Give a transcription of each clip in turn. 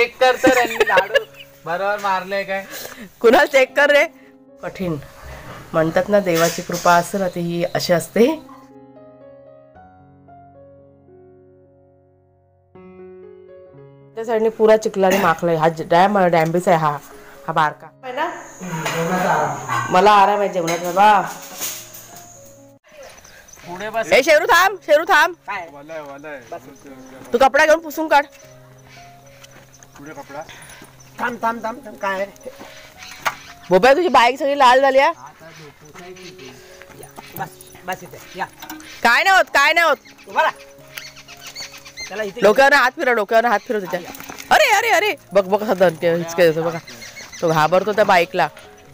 Check कर तर यांनी झाडू बरोबर मारले काय? कुणाल चेक कर रे. कठीण म्हणतात ना, देवाची कृपा असते ना ती ही अशी असते. त्या साईडने पुरा चिखलाने माखलाय. हा डॅम्बिस आहे. हा बारका आहे ना. मला आराम आहे जेवणात बाबा. ए शेरू थांब, शेरू थांब. तू कपडा घेऊन पुसून काढ. काय बोब्या तुझी बाईक सगळी लाल झाली. काय नाही होत, काय नाही होत. डोक्यावर हात फिरव, डोक्यावर हात फिरव त्याच्या. अरे अरे अरे बघ बघ कसा दणके हिचके देतो बघा. तो घाबरतो त्या बाईकला,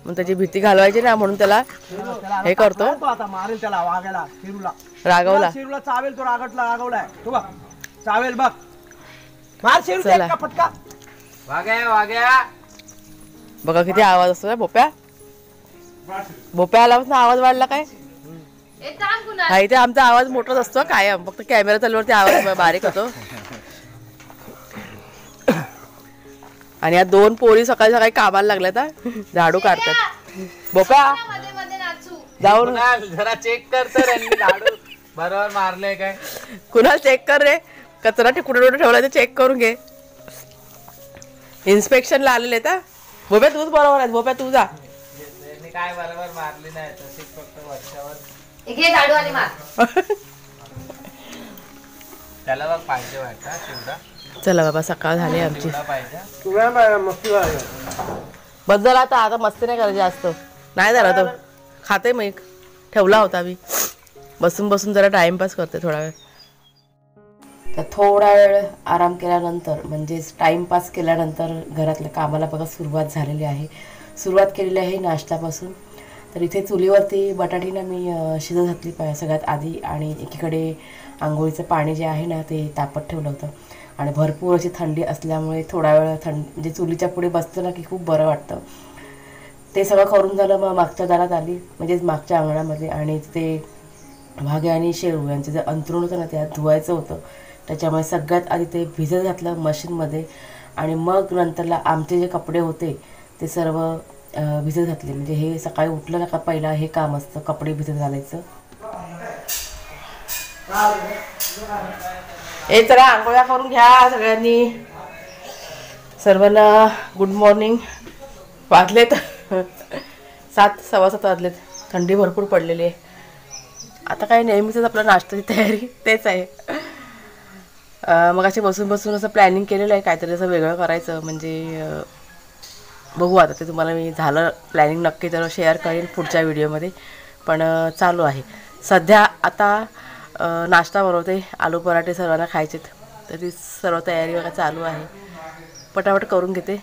मग त्याची भीती घालवायची ना म्हणून त्याला हे करतो. रागवला चावेल तो रागवलाय तो बघ. चावेल बघ. मार शिरू का फटका. वाग्या बघा किती आवाज असतो. भोप्या भोप्या आल्यापासून आवाज वाढला काय? हा इथे आमचा आवाज मोठाच असतो कायम, फक्त कॅमेरा चालूवरती आवाज बारीक होतो. आणि या दोन पोरी सकाळी सकाळी कामाला लागल्यात, झाडू काढतात. भोप्या जाऊन जरा चेक कर तर यांनी झाडू बरोबर मारले काय? कुणाल चेक कर रे. कचरा कुठे ठेवला ते चेक करून घे. इन्स्पेक्शनला आलेले आहेत. भोप्या तूच बरोबर आहे. भोप्या तू जा. काय बरोबर मारली नाही तशीच फक्त वर्षावर झाडू आणि मार. त्याला बघ पाहिजे वाटतं चिवडा. चला बाबा सकाळ झाली आमची. पाहिजे बद्दल आता आता मस्ती नाही करायची जास्त. नाही झाला तो खाते मग ठेवला होता मी. बसून बसून जरा टाइमपास करते थोडा वेळ. तर थोडा वेळ आराम केल्यानंतर म्हणजेच टाइमपास केल्यानंतर घरातल्या कामाला बघा सुरुवात झालेली आहे. सुरुवात केलेली आहे नाश्त्यापासून. तर इथे चुलीवरती बटाटीनं मी शिजत घातली सगळ्यात आधी. आणि एकीकडे आंघोळीचं पाणी जे आहे ना ते तापत ठेवलं होतं. आणि भरपूर अशी थंडी असल्यामुळे थोडा वेळ म्हणजे चुलीच्या पुढे बसतं ना की खूप बरं वाटतं. ते सगळं करून झालं. मग मागच्या दारात आली, म्हणजेच मागच्या अंगणामध्ये. आणि तिथे भाग्य आणि शेरू यांचं जे अंथरूण होतं ना त्यात धुवायचं होतं. त्याच्यामुळे सगळ्यात आधी ते भिजत घातलं मशीनमध्ये. आणि मग नंतरला आमचे जे कपडे होते ते सर्व भिजत घातले. म्हणजे हे सकाळी उठलं ना का पहिला हे काम असतं कपडे भिजत घालायचं. हे चला आंघोळ्या करून घ्या सगळ्यांनी. सर्वांना गुड मॉर्निंग. वाजलेत 7 सव्वा 7 वाजलेत. थंडी भरपूर पडलेली आहे. आता काय नेहमीच आपलं नाश्त्याची तयारी तेच आहे. मग असे बसून बसून असं प्लॅनिंग केलेलं आहे काहीतरी असं वेगळं करायचं. म्हणजे बघू आता ते तुम्हाला मी झालं प्लॅनिंग नक्की तर शेअर करेन पुढच्या व्हिडिओमध्ये. पण चालू आहे सध्या. आता नाश्ता बनवते. आलू पराठे सर्वांना खायचेत तर ती सर्व तयारी वगैरे चालू आहे. पटापट करून घेते.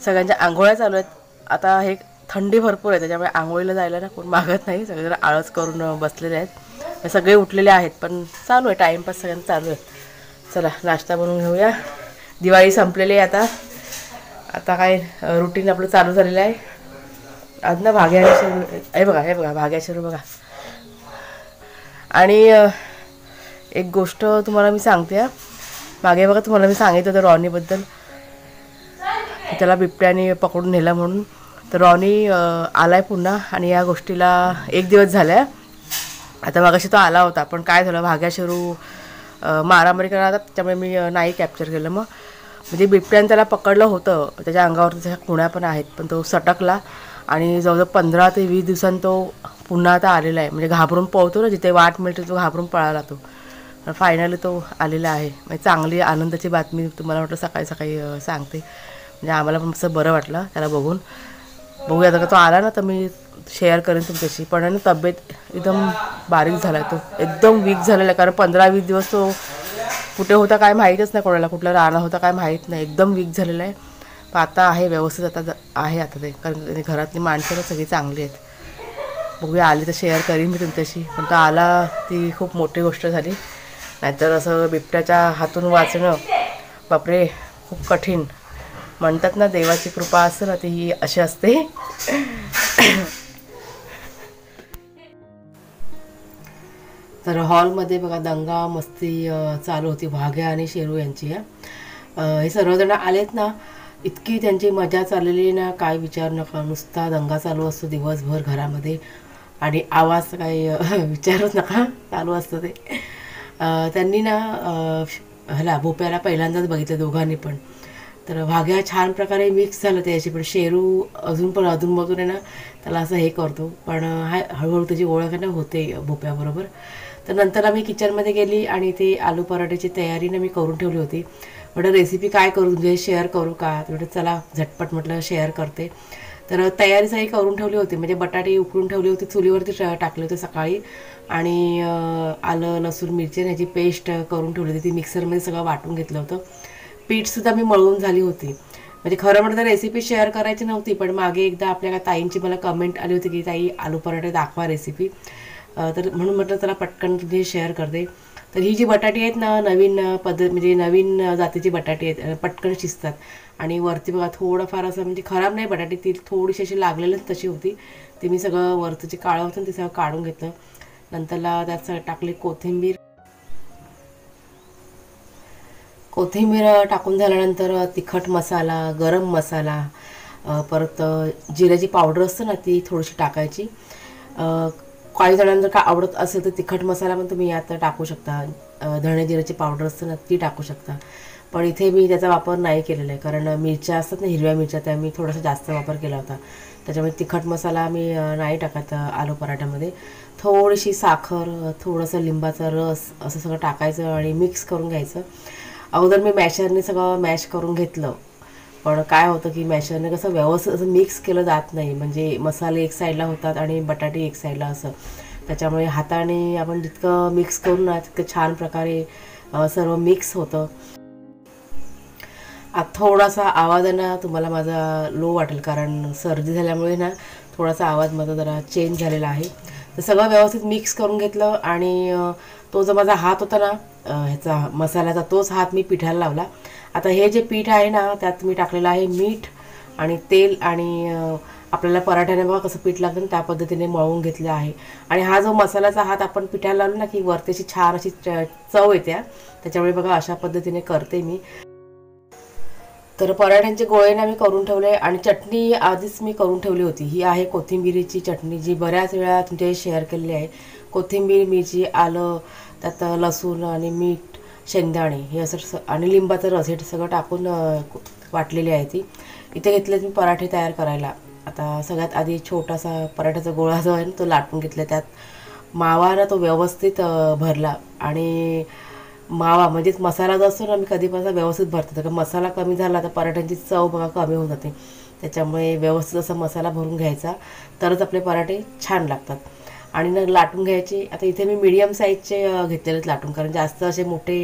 सगळ्यांच्या आंघोळ्या चालू आहेत. आता हे थंडी भरपूर आहे त्याच्यामुळे आंघोळीला जायला ना कोण मागत नाही. सगळेजण आळस करून बसलेले आहेत. सगळे उठलेले आहेत पण चालू आहे टाईमपास सगळ्यांना चालू आहे. चला नाश्ता बनवून घेऊया. दिवाळी संपलेली आहे आता. आता काय रुटीन आपलं चालू झालेलं आहे. आज ना भाग्या हे बघा, हे बघा भाग्या शेरू बघा. आणि एक गोष्ट तुम्हाला मी सांगते. मागे बघा तुम्हाला मी सांगितलं होतं रॉनीबद्दल, त्याला बिबट्याने पकडून नेला म्हणून. तर रॉनी आलाय पुन्हा. आणि या गोष्टीला 1 दिवस झाला. आता मगाशी तो आला होता पण काय झालं भाग्या शेरू मारामारी करणार त्याच्यामुळे मी नाही कॅप्चर केलं. मग म्हणजे बिबट्याने त्याला पकडलं होतं. त्याच्या अंगावरती त्याच्या खुण्या पण आहेत पण तो सटकला. आणि जवळजवळ 15 ते 20 दिवसांनी तो पुन्हा आता आलेला आहे. म्हणजे घाबरून पळतो ना, जिथे वाट मिळते तो घाबरून पळाला तो. फायनली तो आलेला आहे. म्हणजे चांगली आनंदाची बातमी तुम्हाला म्हटलं सकाळी सकाळी सांगते. म्हणजे आम्हाला पण असं बरं वाटलं त्याला बघून. बघूया आता तो आला ना तर मी शेअर करेन तुमच्याशी. पण तब्येत एकदम बारीक झाला आहे. तो एकदम वीक झालेला आहे कारण 15-20 दिवस तो कुठे होता काय माहीतच नाही कोणाला. कुठला राहणं होता काय माहीत नाही. एकदम वीक झालेला आहे. पण आता आहे व्यवस्थित. आता आहे आता ते कारण घरातली माणसं सगळी चांगली आहेत. बघूया आली तर शेअर करीन मी तुमच्याशी. पण तो आला ती खूप मोठी गोष्ट झाली. नाहीतर असं बिबट्याच्या हातून वाचणं बापरे खूप कठीण. म्हणतात ना देवाची कृपा असते ना ती ही अशी असते. तर हॉलमध्ये बघा दंगा मस्ती चालू होती भाग्या आणि शेरू यांची. हे सर्वजण आलेत ना, इतकी त्यांची मजा चाललेली ना, काय विचार नका. नुसता दंगा चालू असतो दिवसभर घरामध्ये आणि आवाज काही विचारूच नका, चालू असतं ते. त्यांनी ना ह्याला भोप्याला पहिल्यांदाच बघितलं दोघांनी पण. तर भाग्या छान प्रकारे मिक्स झालं त्याची, पण शेरू अजून पण अधूनमधून आहे ना त्याला असं हे करतो, पण हा हळूहळू त्याची ओळख आहे ना होते भोप्याबरोबर. तर नंतर आम्ही किचनमध्ये गेली आणि ते आलू पराठ्याची तयारी ना मी करून ठेवली होती. म्हटलं रेसिपी काय करू, म्हणजे शेअर करू का, म्हटलं चला झटपट म्हटलं शेअर करते. तर तयारी सगळी करून ठेवली होती, म्हणजे बटाटे उकडून ठेवली होती, चुलीवरती टाकले होते सकाळी आणि आलं लसूण मिरची ह्याची पेस्ट करून ठेवली होती. ती मिक्सरमध्ये सगळं वाटून घेतलं होतं. पीठसुद्धा मी मळून झाली होती. म्हणजे खरं म्हटलं तर रेसिपी शेअर करायची नव्हती, पण मागे एकदा आपल्या ताईंची मला कमेंट आली होती की ताई आलू पराठे दाखवा रेसिपी. तर म्हणून म्हटलं चला पटकन तुझी शेअर करते. तर ही जी बटाटी आहेत ना नवीन पद्धत, म्हणजे नवीन जातीची बटाटी आहेत, पटकन शिजतात. आणि वरती बघा थोडंफार असं म्हणजे खराब नाही बटाटी, ती थोडीशी अशी लागलेलीच तशी होती. ते मी सगळं वरचं जे काळं होतं ते सगळं काढून घेतलं. नंतरला त्यात टाकले कोथिंबीर टाकून झाल्यानंतर तिखट मसाला, गरम मसाला, परत जिऱ्याची पावडर असते ना ती थोडीशी टाकायची. काही जणांना का आवडत असेल तर तिखट मसाला पण तुम्ही यात टाकू शकता. धणे जिऱ्याची पावडर असते ना ती टाकू शकता. पण इथे मी त्याचा वापर नाही केलेला आहे, कारण मिरच्या असतात ना हिरव्या मिरच्या, त्या मी थोडासा जास्त वापर केला होता. त्याच्यामुळे तिखट मसाला मी नाही टाकत आलू पराठ्यामध्ये. थोडीशी साखर, थोडंसं लिंबाचा रस असं सगळं टाकायचं आणि मिक्स करून घ्यायचं. अगोदर मी मॅशरने सगळं मॅश करून घेतलं, पण काय होतं की मॅशरने कसं व्यवस्थित असं मिक्स केलं जात नाही, म्हणजे मसाले एक साईडला होतात आणि बटाटे एक साईडला असं. त्याच्यामुळे हाताने आपण जितकं मिक्स करू ना तितकं छान प्रकारे सर्व मिक्स होतं. थोडासा आवाजानं तुम्हाला माझा लो वाटेल, कारण सर्दी झाल्यामुळे ना थोडासा आवाज माझा जरा चेंज झालेला आहे. तर सगळं व्यवस्थित मिक्स करून घेतलं आणि तो जो माझा हात होता ना ह्याचा मसाल्याचा, तोच हात मी पिठाला लावला. आता हे जे पीठ आहे ना त्यात मी टाकलेलं आहे मीठ आणि तेल, आणि आपल्याला पराठ्याने बघा कसं पीठ लागतं त्या पद्धतीने मळून घेतलं आहे. आणि हा जो मसाल्याचा हात आपण पिठाला लावला ना की वरती अशी छान अशी चव येते, त्याच्यामुळे बघा अशा पद्धतीने करते मी. तर पराठ्यांचे गोळे ना मी करून ठेवले आणि चटणी आधीच मी करून ठेवली होती. ही आहे कोथिंबिरीची चटणी, जी बऱ्याच वेळा तुमच्याशी शेअर केलेली आहे. कोथिंबीर, मिरची, आलं, त्यात लसूण आणि मीठ, शेंगदाणे हे असं आणि लिंबाचं रस हे सगळं टाकून वाटलेली आहे ती. इथे घेतले मी पराठे तयार करायला. आता सगळ्यात आधी छोटासा पराठ्याचा गोळा जो आहे ना तो लाटून घेतला. त्यात मावा ना तो व्यवस्थित भरला, आणि मावा म्हणजेच मसाला जो असतो ना मी कधीपासून व्यवस्थित भरते, तर मसाला कमी झाला तर पराठ्यांची चव बघा कमी होऊन जाते. त्याच्यामुळे व्यवस्थित असा मसाला भरून घ्यायचा, तरच आपले पराठे छान लागतात. आणि ना लाटून घ्यायचे. आता इथे मी मीडियम साईजचे घेतलेलेच लाटून, कारण जास्त असे मोठे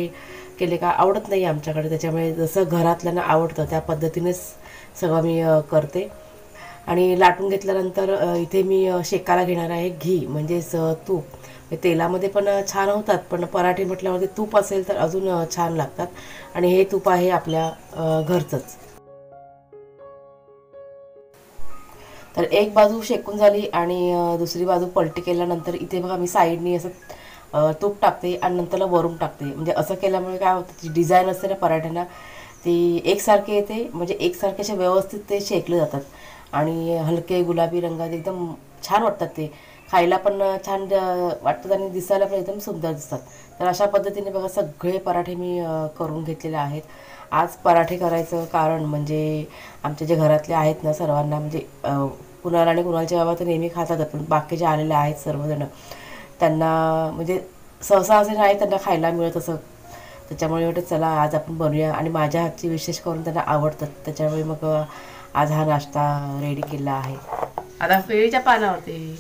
केले का आवडत नाही आमच्याकडे. त्याच्यामुळे जसं घरातल्यांना आवडतं त्या पद्धतीनेच सगळं मी करते. आणि लाटून घेतल्यानंतर इथे मी शेकायला घेणार आहे घी, म्हणजेच तूप. तेलामध्ये पण छान होतात, पण पराठे म्हटल्यावरती तूप असेल तर अजून छान लागतात. आणि हे तूप आहे आपल्या घरचंच. तर एक बाजू शेकून झाली आणि दुसरी बाजू पलटी केल्यानंतर इथे बघा मी साईडनी असं तूप टाकते आणि नंतरला वरून टाकते. म्हणजे असं केल्यामुळे काय होतं, ती डिझाईन असते ना पराठ्यांना ती एकसारखी येते, म्हणजे एकसारखे असे व्यवस्थित ते शेकले जातात आणि हलके गुलाबी रंगात एकदम छान वाटतात. ते खायला पण छान वाटतात आणि दिसायला पण एकदम सुंदर दिसतात. तर अशा पद्धतीने बघा सगळे पराठे मी करून घेतलेले आहेत. आज पराठे करायचं कारण म्हणजे आमचे जे घरातले आहेत ना सर्वांना, म्हणजे कुणाला आणि कुणालच्या बाबा तर नेहमी खातात, पण बाकी जे आलेले आहेत सर्वजण त्यांना म्हणजे सहसा असे नाही त्यांना खायला मिळत असं. त्याच्यामुळे वाटतं चला आज आपण बनवूया, आणि माझ्या हातची विशेष करून त्यांना आवडतात. त्याच्यामुळे मग आज हा नाश्ता रेडी केला आहे. आता केळीच्या पानावरती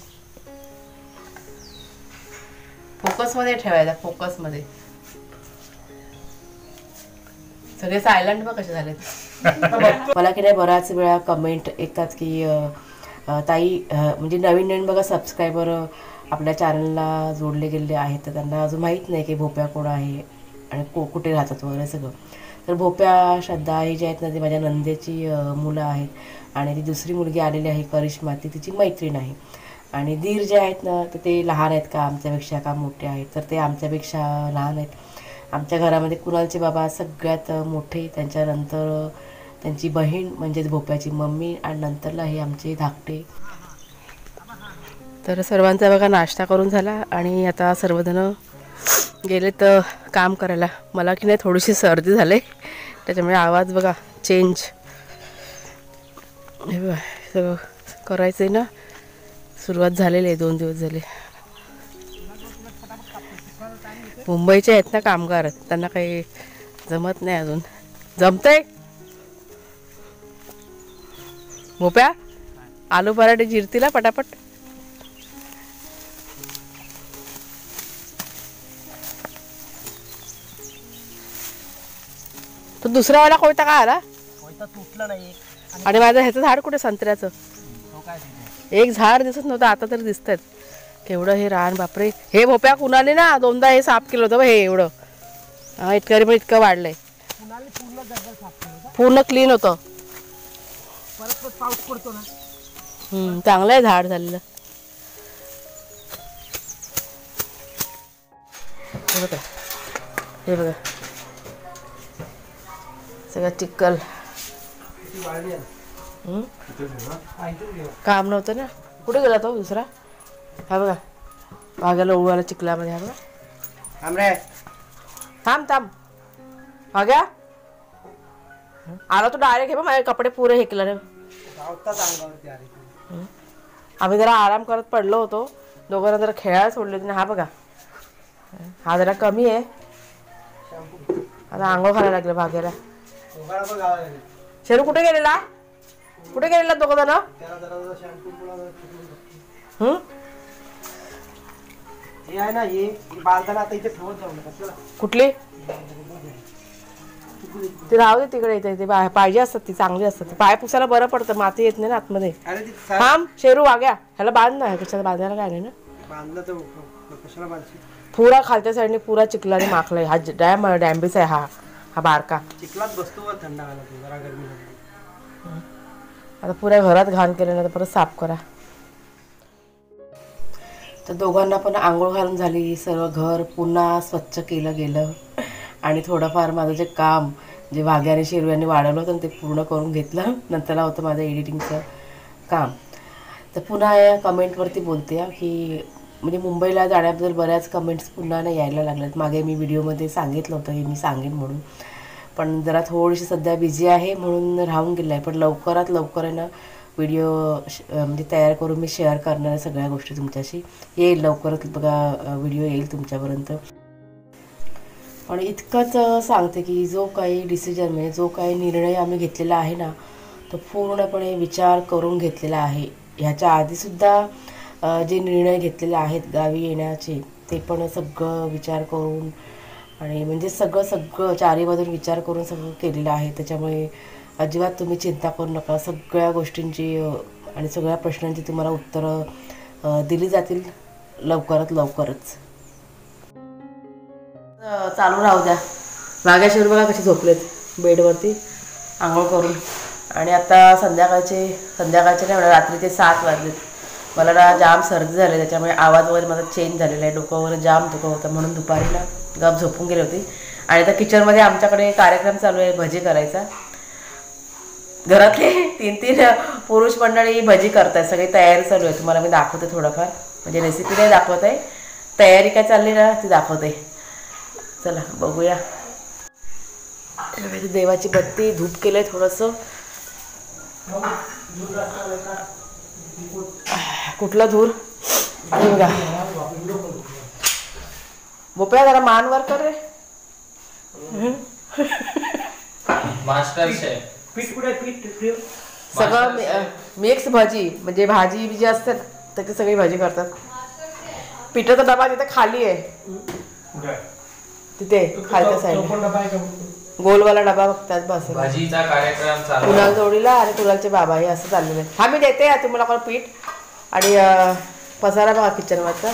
फोकसमध्ये ठेवायचा, फोकसमध्ये. सगळे सायलेंट बघ कसे झालेत. मला की नाही बऱ्याच वेळा कमेंट येतात की ताई म्हणजे नवीन नवीन बघा सबस्क्रायबर आपल्या चॅनलला जोडले गेलेले आहेत, तर त्यांना अजून माहीत नाही की भोप्या कोण आहे आणि कुठे राहतात वगैरे सगळं. तर भोप्या, श्रद्धा ही जी आहेत ना ती माझ्या नंदेची मुलं आहेत, आणि ती दुसरी मुलगी आलेली आहे करिश्मा, ती तिची मैत्रीण आहे. आणि दीर जे आहेत ना तर ते लहान आहेत का आमच्यापेक्षा का मोठे आहेत, तर ते आमच्यापेक्षा लहान आहेत. आमच्या घरामध्ये कुणालचे बाबा सगळ्यात मोठे, त्यांच्यानंतर त्यांची बहीण म्हणजेच भोप्याची मम्मी, आणि नंतरला हे आमचे धाकटे. तर सर्वांचा बघा नाश्ता करून झाला आणि आता सर्वजण गेले तर काम करायला. मला की नाही थोडीशी सर्दी झाली, त्याच्यामुळे आवाज बघा चेंज. हे बघा सगळं करायचं आहे ना, सुरुवात झालेली आहे, 2 दिवस झाले. मुंबईचे आहेत ना कामगार, त्यांना काही जमत नाही अजून. जमतंय भोप्या, आलू पराठे जिरतील पटापट. तो दुसरा वाला कोयता काय आला? कोयता तुटला नाही. आणि माझं ह्याचं झाड कुठे, संत्र्याचं तो काय तिथे? एक झाड दिसत नव्हतं, आता तरी दिसतात. केवढं हे रान, बापरे. हे भोप्या कुणाले ना 2दा हे साफ केलं होतं हे एवढं. हा इतकं पण इतकं वाढलंय, कुणाला पूर्ण जंगल साफ केलं होतं. पूर्ण क्लीन होतं. परत पाऊस पडतो ना. चांगलं आहे झाड झालेलं. हे बघा, हे बघा सगळं चिखल. काम नव्हतं ना. कुठे गेला तो दुसरा? हा बघा भाग्याला उडवायला चिखलामध्ये. हा बघा थांब रे, थांब थांब भाग्या. आला तो डायरेक्ट. हे बघ माझे कपडे पुरे हेकले रे. आम्ही जरा आराम करत पडलो होतो, दोघांना जरा खेळायला सोडले होते. हा बघा हा जरा कमी आहे. आता आंघोळ घालायला लागलं भाग्याला. शेरू कुठे गेलेला? कुठे गेलेला दोघं जण? हे आहे ना, हे बांधताना आता इथे ठेवत जाऊ नका. कुठली? ती राहू दे तिकडे. इथे पाहिजे असतात, ती चांगली असतात. पाय पुसायला बरं पडतं, माती येत नाही ना आतमध्ये. थांब शेरू वाग्या, ह्याला बांध ना. कशाला बांधायला काय नाही ना. बांधलं तर कशाला बांधशील? पुरा खालच्या साईडने पुरा चिखलाने माखलाय. हा डॅम्बिस आहे. हा बारका चिखलात बसतो वर थंड घालत, जरा गरमी झाली. आता पुऱ्या घरात घाण केलं ना, तर परत साफ करा. तर दोघांना पण आंघोळ घालून झाली, सर्व घर पुन्हा स्वच्छ केलं गेलं. आणि थोडंफार माझं जे काम जे भाग्याने शेरू यांनी वाढवलं होतं ते पूर्ण करून घेतलं. नंतरला होतं माझं एडिटिंगचं काम. तर पुन्हा या कमेंटवरती बोलते की म्हणजे मुंबईला जाण्याबद्दल बऱ्याच कमेंट्स पुन्हा नाही यायला लागल्यात. मागे मी व्हिडिओमध्ये सांगितलं होतं की मी सांगेन म्हणून, पण जरा थोडीशी सध्या बिझी आहे म्हणून राहून गेलं आहे. पण लवकरात लवकर आहे ना व्हिडिओ म्हणजे तयार करून मी शेअर करणार सगळ्या गोष्टी तुमच्याशी. येईल लवकरच बघा व्हिडिओ येईल तुमच्यापर्यंत. पण इतकंच सांगते की जो काही डिसिजन म्हणजे जो काही निर्णय आम्ही घेतलेला आहे ना, तो पूर्णपणे विचार करून घेतलेला आहे. ह्याच्या आधीसुद्धा जे निर्णय घेतलेले आहेत गावी येण्याचे, ते पण सगळं विचार करून आणि म्हणजे सगळं चारी बाजून विचार करून सगळं केलेलं आहे. त्याच्यामुळे अजिबात तुम्ही चिंता करू नका. सगळ्या गोष्टींची आणि सगळ्या प्रश्नांची तुम्हाला उत्तरं दिली जातील लवकरात लवकरच. चालू राहू द्या. भाग्याशिवर बघा कशी झोपलेत बेडवरती आंघोळ करून. आणि आता संध्याकाळचे नाही म्हणा, रात्रीचे 7 वाजलेत. मला ना जाम सर्दी झाली, त्याच्यामुळे आवाज वगैरे माझा चेंज झालेला आहे. डोकं वगैरे जाम दुखत होतं म्हणून दुपारी ना गप झोपून गेले होते. आणि आता किचनमध्ये आमच्याकडे कार्यक्रम चालू आहे भजी करायचा. घरातले 3 पुरुष मंडळी भजी करतात. सगळी तयारी चालू आहे. तुम्हाला मी दाखवते थोडंफार, म्हणजे रेसिपी नाही दाखवत आहे, तयारी काय चालली ना ती दाखवते. चला बघूया. देवाची बत्ती धूप केलं आहे थोडंसं. कुठला धूर? बघा बोप्या जरा मानवर कर रे. Master chef. पीठ कुठे? पीठ सगळं मिक्स भाजी, म्हणजे भाजी जी असते त्याची सगळी भाजी करतात. पिठाचा डबा तिथे खाली आहे, तिथे खालच्या साईड गोलवाला डबा बघतात बस. भाजीचा कार्यक्रम चालू. कुणाल जोडीला आणि कुणालचे बाबा हे असं चाललेलं आहे. हा मी देते तुम्हाला कोण पीठ आणि पसारा बघा किचनवरचा.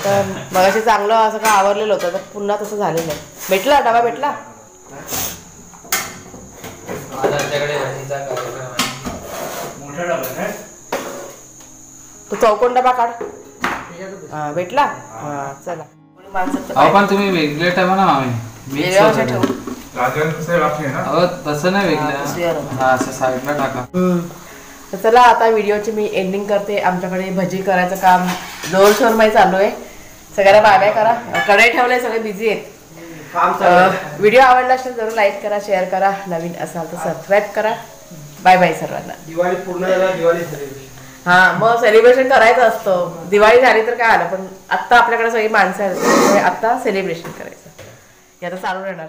तर मगाशी चांगलं असं का आवरलेलं होतं, तर पुन्हा तसं झालेलं आहे. भेटला डबा भेटला. आमच्याकडे भाजीचा कार्यक्रम आहे. मोठा डबा आहे. तो चौकोन डबा काढ. हां भेटला. हां चला. माणसाचं अहो पण तुम्ही वेगळे ठेवा ना मामी Mix वेगळ्या होतं अशा ते. ठेवू. राजन कसं बाकी आहे ना अहो तसं नाही हा, तसं यार. वेगळं हा असं साईडला टाका तर चला आता व्हिडिओची मी एंडिंग करते. आमच्याकडे भजी करायचं काम जोरशोरमध्ये चालू आहे. सगळ्यांना बाय बाय करा. कढई ठेवले सगळे बिझी आहेत. काम चालू आहे. व्हिडिओ आवडला असेल जरूर लाईक करा, शेअर करा, नवीन असाल तर सबस्क्राईब करा. बाय बाय सर्वांना. दिवाळी पूर्ण झाला, दिवाळी सेलिब्रेशन. हा मग सेलिब्रेशन करायचं असतं. दिवाळी झाली तर काय आलं, पण आत्ता आपल्याकडे सगळी माणसं आहेत त्यामुळे आत्ता सेलिब्रेशन करायचं. हे आता चालू राहणार.